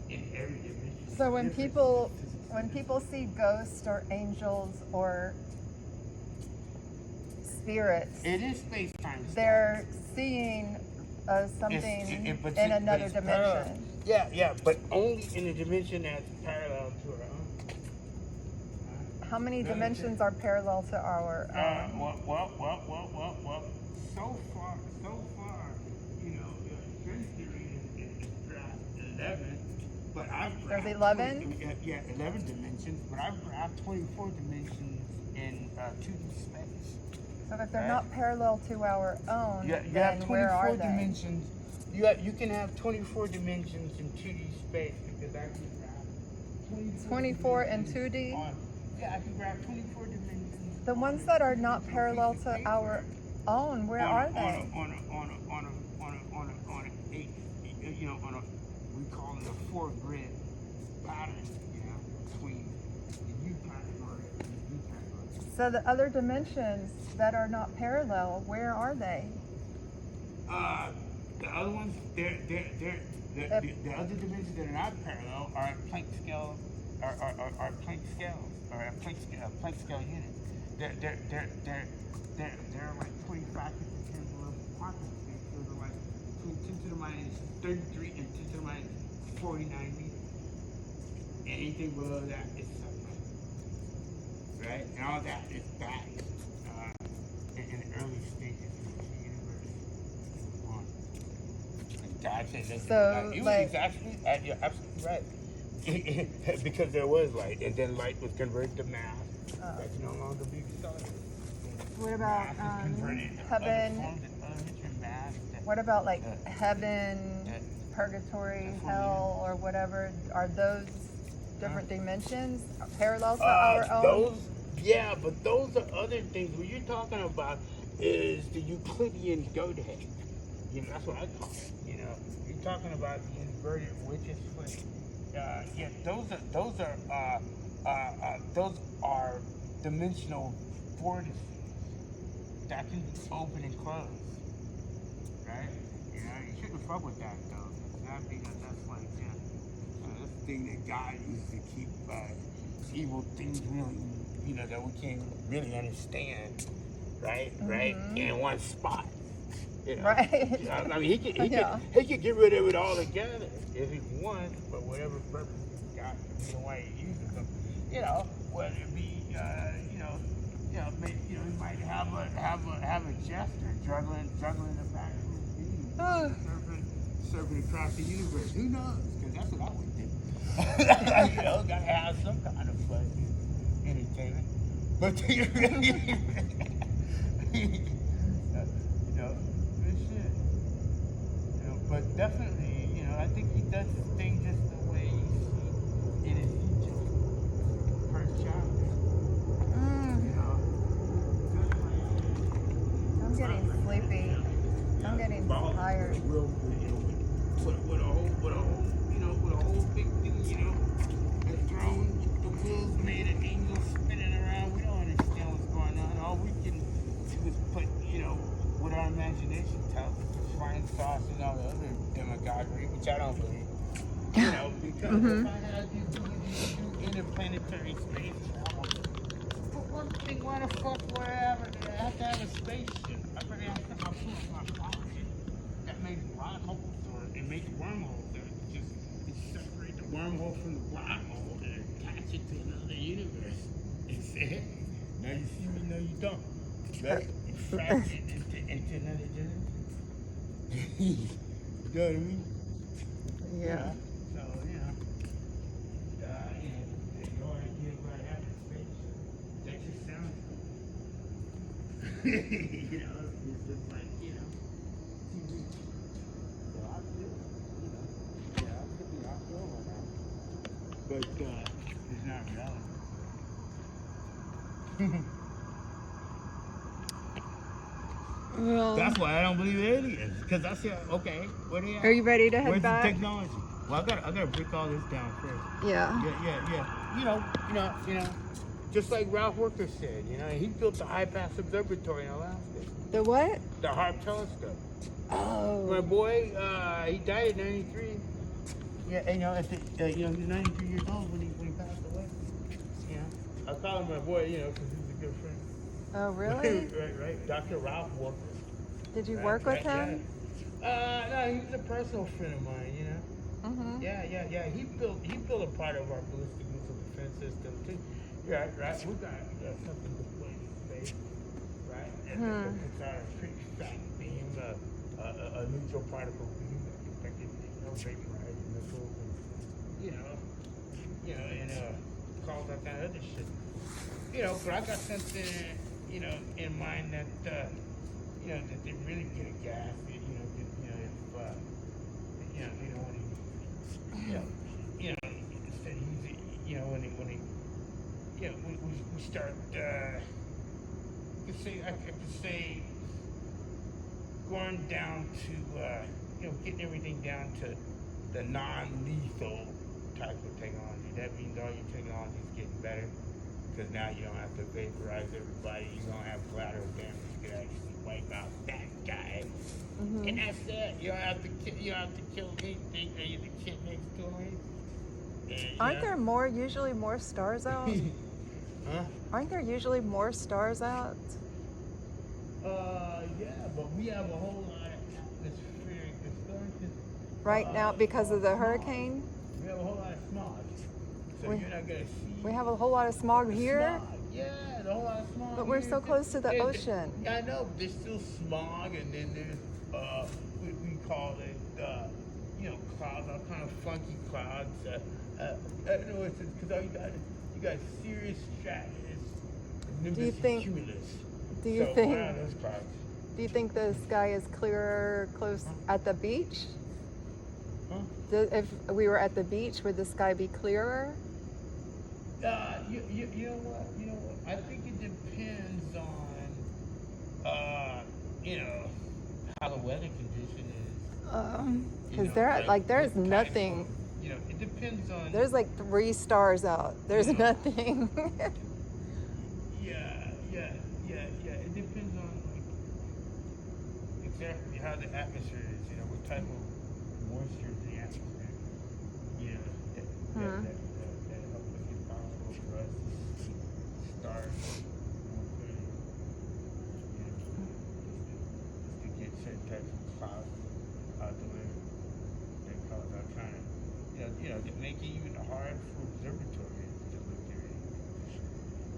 In every dimension. So when people see ghosts or angels or spirits. It is space-time. They're seeing something in another dimension. Parallel. Yeah, but only in a dimension that's parallel to our own. How many dimensions are parallel to our own? Well. So far, you know, string theory is graphed 11, but I've graphed... There's 11? 11 dimensions, but I've graphed 24 dimensions in 2D space. So if they're not parallel to our own, you then have where are they? Dimensions. You can have 24 dimensions in 2D space because I can graph 24 in 2D? I can graph 24 dimensions. The ones that are not parallel to our own, where are they? We call it a 4-grid pattern, you know, between the U category and the V category. So the other dimensions that are not parallel, where are they? The other ones, the other dimensions that are not parallel are Planck scale, are Planck scales, or Planck scale units. They're like 25 to the 10 below quantum space. So they're like between 10 to the minus 33 and 10 to the minus 49 meters. Anything below that is submatter, right? And all that is back in the early stages of the universe. That's it. So, you like, you're absolutely right. Because there was light, and then light was converted to mass. That can no longer be accelerated. What about heaven? What about like heaven, purgatory, hell, or whatever? Are those different dimensions parallel to our own? But those are other things. What you're talking about is the Euclidean Godhead. You know, that's what I call it. You know, you're talking about the inverted witch's foot. Those are dimensional vortices that can be open and closed, right? You know, you shouldn't fuck with that though. That's like, that's the thing that God used to keep evil things really, you know, that we can't really understand, right? Mm-hmm. Right? In one spot. You know? Right. You know, I mean, he could get rid of it all together if he wants, but whatever purpose he's got, the way he uses them, you know, whether it be, maybe, he might have a jester juggling the back of his beam, surfing across the universe. Who knows? Because that's what I would do. Gotta have some kind of fun, entertainment. But good shit. But definitely, I think he does his thing just the way you see in his Egypt first chapter. I'm getting sleepy. I'm getting tired. With a whole big thing, a throne, the wheels made an angel spinning around. We don't understand what's going on. All we can do is put, what our imagination tells us, the flying sauce and all the other demagoguery, which I don't believe. Because if I had the ability to do interplanetary space travel, for one thing, why the fuck would I have to have a spaceship? I better have to put my pocket that makes black holes and make wormholes that just separate the wormhole from the black hole and attach it to another universe. And say, hey, now you see me, now you don't. Right? And fracture it into another dimension. You know what I mean? Yeah. So, the idea about having a spaceship, that just sounds good. It's just like, TV. So I feel, I feel on that. But, it's not reality. Well, that's why I don't believe in aliens. Because I said, okay, where they at? Are you ready to head Where's back? The technology? Well, I gotta break all this down first. Yeah. Yeah. Just like Ralph Worker said, he built the high-pass observatory in Alaska. The what? The HARP telescope. Oh. My boy, he died at 93. Yeah, he was 93 years old when he passed away. I call him my boy, because he's a good friend. Oh, really? right. Dr. Ralph Walker. Did you work with him? Yeah. No, he was a personal friend of mine, you know. Mm-hmm. Yeah. He built a part of our ballistic missile defense system too. Right. We got something to play in space, right? And it's our pretty fat beam, a neutral particle beam that can vaporize missiles and cause that kind of other shit. But I got something, in mind that that they really get a gas. If instead of using, when we start, I could say, going down to, getting everything down to the non-lethal type of technology. That means all your technology is getting better. Because now you don't have to vaporize everybody. You don't have collateral damage. You can actually wipe out that guy, and that's it. You don't have to kill anything or the kid next to him. Aren't there usually more stars out? Huh? Aren't there usually more stars out? Yeah, but we have a whole lot of atmospheric distortion. Right now, because of the hurricane? We have a whole lot of smog. So you're not going to see. We have a whole lot of smog here? Smog. Yeah, a whole lot of smog. But we're so close to the ocean. Yeah, I know, but there's still smog, and then there's, we call it, clouds, all kind of funky clouds. I don't know, it's because all you got serious stratus, nimbus, and cumulus. Do you think those clouds. Do you think the sky is clearer close at the beach? Huh? If we were at the beach, would the sky be clearer? You know what? I think it depends on, how the weather condition is. Because there's nothing. It depends on. There's like 3 stars out. There's nothing. Yeah. It depends on exactly how the atmosphere is. What type of moisture is in the atmosphere. That helps make it possible for us to start more clearly. Just to get certain types of clouds out the way that cause our kind of, that make it even hard for observatories to look at it.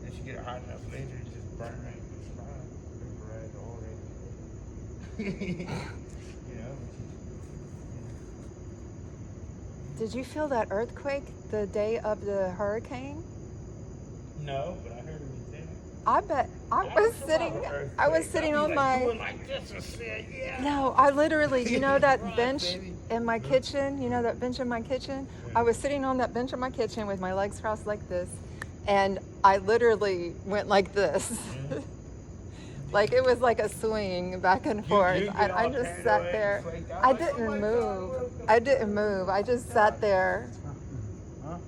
Once you get it hot enough later, it just burn right in the sky, vaporize the whole day. Did you feel that earthquake the day of the hurricane? No, but I heard it was there. I bet I was sitting on my. Doing like this and said, yeah. No, I literally, that bench in my kitchen, that bench in my kitchen? I was sitting on that bench in my kitchen with my legs crossed like this, and I literally went like this. Like it was like a swing back and forth. I just sat there. I didn't move. I just sat there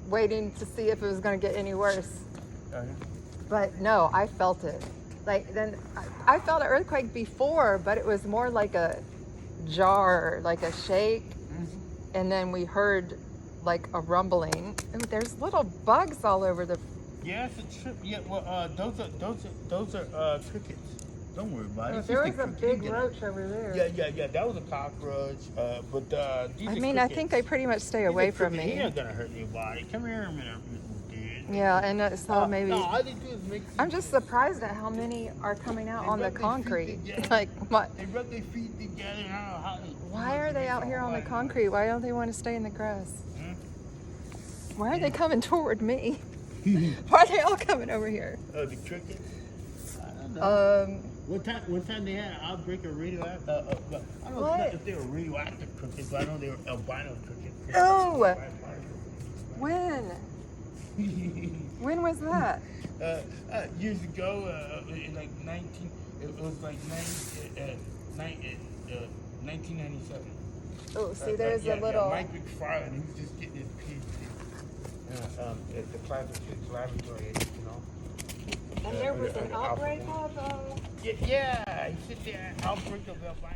waiting to see if it was going to get any worse. But no, I felt it. I felt an earthquake before, but it was more like a jar, like a shake. And then we heard like a rumbling. And there's little bugs all over the. Yeah, it's a trip. Yeah, well, those are crickets. Don't worry about it. There was a big roach over there. Yeah. That was a cockroach. But these are I think they pretty much stay away from me. He ain't gonna hurt anybody. Come here a minute. Yeah, and so maybe. No, all they do is make. I'm just surprised at how many are coming out on the concrete. Like what? They rub their feet together. Why are they out here on the concrete? Why don't they want to stay in the grass? Why are they coming toward me? Why are they all coming over here? Oh, the crickets. I don't know. One time they had an outbreak of radioactive. I don't know if they were radioactive crickets, but I know they were albino crickets. Oh! When? When was that? Years ago, in like 1997. Oh, see, there's a little. Mike McFarland, he was just getting his PhD at the Plasma Physics Laboratory, And there was an outbreak of. Yeah, he said there outbreak of albino.